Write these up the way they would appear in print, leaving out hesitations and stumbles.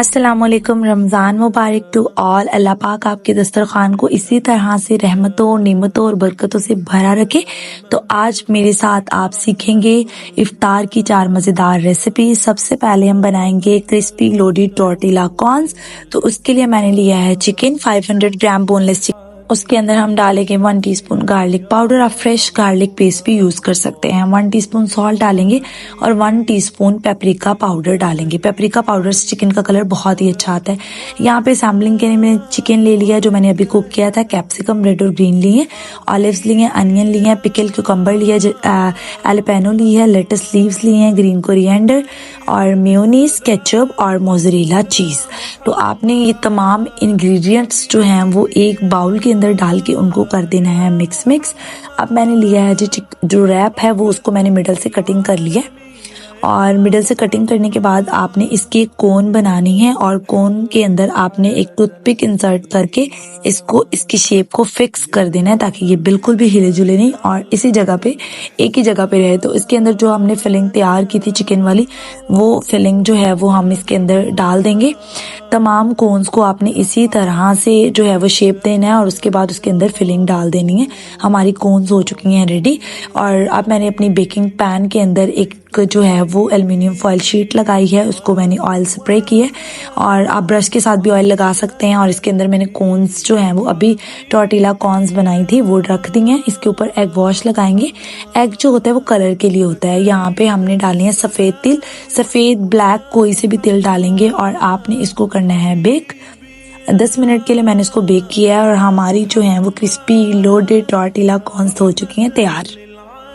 अस्सलामुअलैकुम। रमज़ान मुबारक to all. अल्लाह पाक आपके दस्तरखान को इसी तरह से रहमतों, नेमतों और बरकतों से भरा रखे। तो आज मेरे साथ आप सीखेंगे इफ्तार की 4 मज़ेदार रेसिपी। सबसे पहले हम बनाएंगे क्रिस्पी लोडेड टॉर्टिला कॉर्न्स। तो उसके लिए मैंने लिया है चिकन 500 ग्राम बोनलेस चिकन। उसके अंदर हम डालेंगे 1 टीस्पून गार्लिक पाउडर। आप फ्रेश गार्लिक पेस्ट भी यूज कर सकते हैं। 1 टीस्पून सॉल्ट डालेंगे और 1 टीस्पून पेपरिका पाउडर डालेंगे। पेपरिका पाउडर से चिकन का कलर बहुत ही अच्छा आता है। यहाँ पे सैम्पलिंग के लिए मैंने चिकन ले लिया जो मैंने अभी कुक किया था। कैप्सिकम रेड और ग्रीन लिए, ऑलिव्स लिए, अनियन लिए, पिकल क्यूकम्बर लिया, एलिपेनो ली है, लेटस लीव्स लिए हैं, ग्रीन कोरिएंडर और मेयोनीज, केचप और मोज़रेला चीज। तो आपने ये तमाम इंग्रेडिएंट्स जो हैं वो एक बाउल के अंदर डाल के उनको कर देना है मिक्स। अब मैंने लिया है जो रैप है वो उसको मैंने मिडल से कटिंग कर लिया और मिडल से कटिंग करने के बाद आपने इसके कोन बनानी है और कोन के अंदर आपने एक टूथपिक इंसर्ट करके इसको इसकी शेप को फिक्स कर देना है ताकि ये बिल्कुल भी हिले जुले नहीं और इसी जगह पे एक ही जगह पे रहे। तो इसके अंदर जो हमने फिलिंग तैयार की थी चिकन वाली, वो फिलिंग जो है वो हम इसके अंदर डाल देंगे। तमाम कोन्स को आपने इसी तरह से जो है वो शेप देना है और उसके बाद उसके अंदर फिलिंग डाल देनी है। हमारी कोन्स हो चुकी हैं रेडी। और अब मैंने अपनी बेकिंग पैन के अंदर एक जो है वो एल्युमिनियम फॉइल शीट लगाई है, उसको मैंने ऑयल स्प्रे की है और आप ब्रश के साथ भी ऑयल लगा सकते हैं। और इसके अंदर मैंने कोन्स जो हैं वो अभी टॉर्टिला कॉर्न्स बनाई थी वो रख दी हैं। इसके ऊपर एग वॉश लगाएंगे। एग जो होता है वो कलर के लिए होता है। यहाँ पे हमने डाले हैं सफ़ेद तिल, सफ़ेद ब्लैक कोई से भी तिल डालेंगे और आपने इसको करना है बेक। 10 मिनट के लिए मैंने इसको बेक किया है और हमारी जो है वो क्रिस्पी लोडेड टॉर्टिला कॉर्न्स हो चुकी हैं तैयार।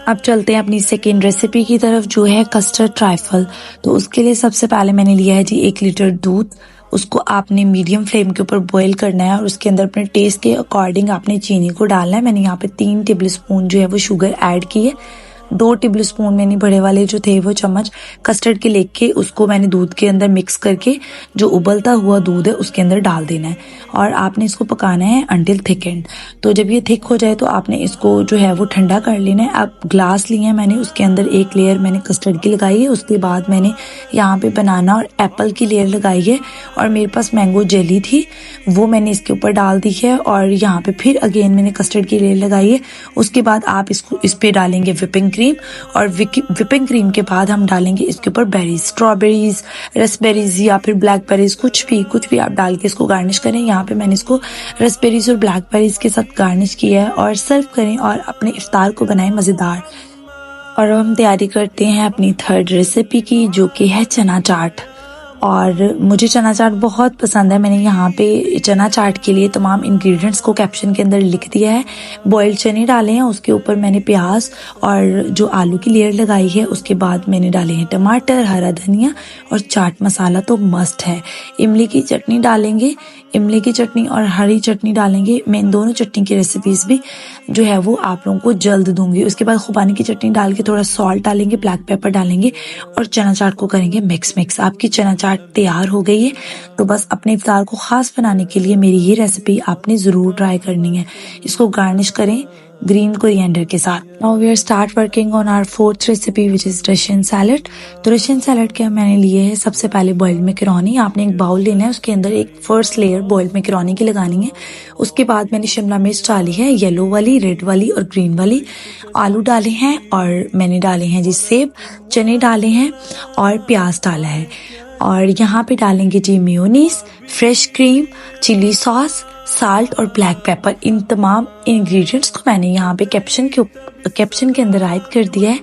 अब चलते हैं अपनी सेकेंड रेसिपी की तरफ जो है कस्टर्ड ट्राइफल। तो उसके लिए सबसे पहले मैंने लिया है जी 1 लीटर दूध। उसको आपने मीडियम फ्लेम के ऊपर बॉईल करना है और उसके अंदर अपने टेस्ट के अकॉर्डिंग आपने चीनी को डालना है। मैंने यहाँ पे 3 टेबल स्पून जो है वो शुगर ऐड की है। 2 टेबल स्पून मैंने बड़े वाले जो थे वो चम्मच कस्टर्ड के लेके उसको मैंने दूध के अंदर मिक्स करके जो उबलता हुआ दूध है उसके अंदर डाल देना है और आपने इसको पकाना है अंटिल थिक एंड। तो जब ये थिक हो जाए तो आपने इसको जो है वो ठंडा कर लेना है। अब ग्लास लिए हैं मैंने, उसके अंदर एक लेयर मैंने कस्टर्ड की लगाई है। उसके बाद मैंने यहाँ पे बनाना और एप्पल की लेयर लगाई है और मेरे पास मैंगो जेली थी वो मैंने इसके ऊपर डाल दी है और यहाँ पे फिर अगेन मैंने कस्टर्ड की लेयर लगाई है। उसके बाद आप इसको इस पे डालेंगे विपिंग क्रीम और विपिंग क्रीम के बाद हम डालेंगे इसके ऊपर बेरीज, स्ट्रॉबेरीज, रसबेरीज या फिर ब्लैकबेरीज, कुछ भी आप डाल के इसको गार्निश करें। यहाँ पे मैंने इसको रसबेरीज और ब्लैकबेरीज के साथ गार्निश किया है और सर्व करें और अपने इफ्तार को बनाएं मज़ेदार। और अब हम तैयारी करते हैं अपनी थर्ड रेसिपी की जो कि है चना चाट। और मुझे चना चाट बहुत पसंद है। मैंने यहाँ पे चना चाट के लिए तमाम इंग्रेडिएंट्स को कैप्शन के अंदर लिख दिया है। बॉइल्ड चने डाले हैं, उसके ऊपर मैंने प्याज और जो आलू की लेयर लगाई है, उसके बाद मैंने डाले हैं टमाटर, हरा धनिया और चाट मसाला तो मस्ट है। इमली की चटनी डालेंगे, इमली की चटनी और हरी चटनी डालेंगे। मैं इन दोनों चटनी की रेसिपीज भी जो है वो आप लोगों को जल्द दूंगी। उसके बाद खुबानी की चटनी डाल के थोड़ा सॉल्ट डालेंगे, ब्लैक पेपर डालेंगे और चना चाट को करेंगे मिक्स। आपकी चना चाट तैयार हो गई है। तो बस अपने इफ्तार को खास बनाने के लिए मेरी ये रेसिपी आपने जरूर ट्राई करनी है। इसको गार्निश करें ग्रीन कोरिएंडर के साथ। Now we are start working on our fourth recipe which is Russian salad. तो रशियन सैलड के मैंने लिए है सबसे पहले बॉइल्ड मैकरोनी। आपने एक बाउल लेना है, उसके अंदर एक फर्स्ट लेयर बॉइल्ड मैकरोनी की लगानी है। उसके बाद मैंने शिमला मिर्च डाली है, येलो वाली, रेड वाली और ग्रीन वाली। आलू डाले हैं और मैंने डाले हैं जी सेब, चने डाले हैं और प्याज डाला है। और यहाँ पे डालेंगे जी mayonnaise, fresh cream, chilli sauce, salt और ब्लैक पेपर। इन तमाम इंग्रेडिएंट्स को मैंने यहाँ पे कैप्शन के अंदर ऐड कर दिया है।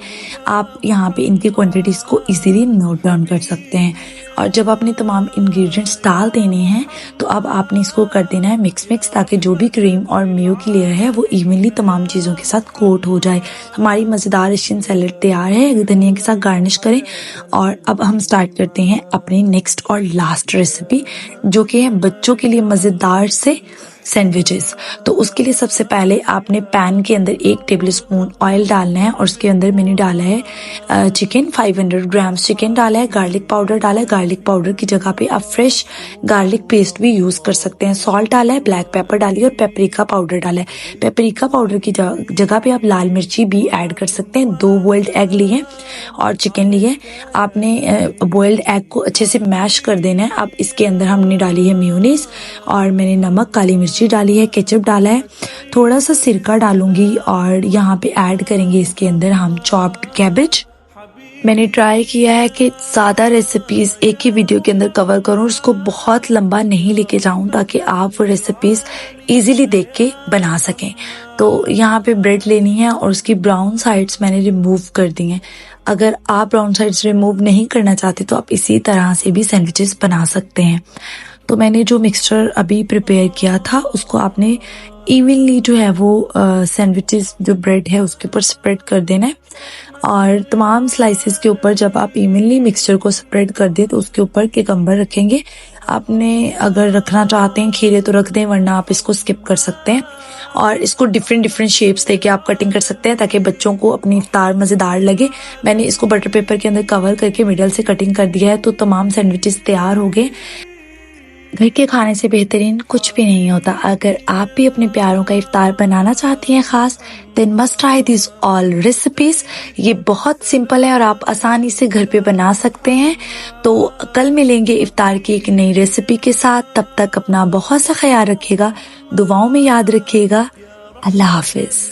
आप यहाँ पे इनकी क्वांटिटीज को इजीली नोट डाउन कर सकते हैं। और जब आपने तमाम इंग्रेडिएंट्स डाल देने हैं तो अब आपने इसको कर देना है मिक्स ताकि जो भी क्रीम और मेयो की लेयर है वो इवनली तमाम चीज़ों के साथ कोट हो जाए। हमारी मज़ेदार रशियन सैलड तैयार है। धनिया के साथ गार्निश करें। और अब हम स्टार्ट करते हैं अपनी नेक्स्ट और लास्ट रेसिपी जो कि है बच्चों के लिए मज़ेदार से सैंडविचेस। तो उसके लिए सबसे पहले आपने पैन के अंदर 1 टेबलस्पून ऑयल डालना है और उसके अंदर मैंने डाला है चिकन, 500 ग्राम्स चिकन डाला है, गार्लिक पाउडर डाला है। गार्लिक पाउडर की जगह पे आप फ्रेश गार्लिक पेस्ट भी यूज़ कर सकते हैं। सॉल्ट डाला है, ब्लैक पेपर डालिए और पेपरिका पाउडर डाला है। पेपरिका पाउडर की जगह पे आप लाल मिर्ची भी ऐड कर सकते हैं। 2 बॉइल्ड एग लिए और चिकन लिए। आपने बॉइल्ड एग को अच्छे से मैश कर देना है। अब इसके अंदर हमने डाली है मेयोनीज और मैंने नमक, काली मिर्ची डाली है, केचप डाला है, थोड़ा सा सिरका डालूंगी और यहाँ पे ऐड करेंगे इसके अंदर हम चॉप्ड कैबेज। मैंने ट्राई किया है कि ज़्यादा रेसिपीज़ एक ही वीडियो के अंदर कवर करूँ, उसको बहुत लंबा नहीं लेके जाऊँ ताकि आप वो रेसिपीज़ इजीली देख के बना सकें। तो यहाँ पे ब्रेड लेनी है और उसकी ब्राउन साइड्स मैंने रिमूव कर दी हैं। अगर आप ब्राउन साइड्स रिमूव नहीं करना चाहते तो आप इसी तरह से भी सैंडविचेस बना सकते हैं। तो मैंने जो मिक्सचर अभी प्रिपेयर किया था उसको आपने इवनली जो है वो सैंडविचेस जो ब्रेड है उसके ऊपर स्प्रेड कर देना है और तमाम स्लाइसेस के ऊपर जब आप इवनली मिक्सचर को स्प्रेड कर दें तो उसके ऊपर केकम्बर रखेंगे। आपने अगर रखना चाहते हैं खीरे तो रख दें, वरना आप इसको स्किप कर सकते हैं। और इसको डिफरेंट शेप्स देके आप कटिंग कर सकते हैं ताकि बच्चों को अपनी इफ्तार मज़ेदार लगे। मैंने इसको बटर पेपर के अंदर कवर करके मिडल से कटिंग कर दिया है। तो तमाम सैंडविचेस तैयार हो गए। घर के खाने से बेहतरीन कुछ भी नहीं होता। अगर आप भी अपने प्यारों का इफ्तार बनाना चाहती हैं खास, then must try this all recipes. ये बहुत सिंपल है और आप आसानी से घर पे बना सकते हैं। तो कल मिलेंगे इफ्तार की एक नई रेसिपी के साथ। तब तक अपना बहुत सा ख्याल रखिएगा, दुआओं में याद रखिएगा। अल्लाह हाफिज।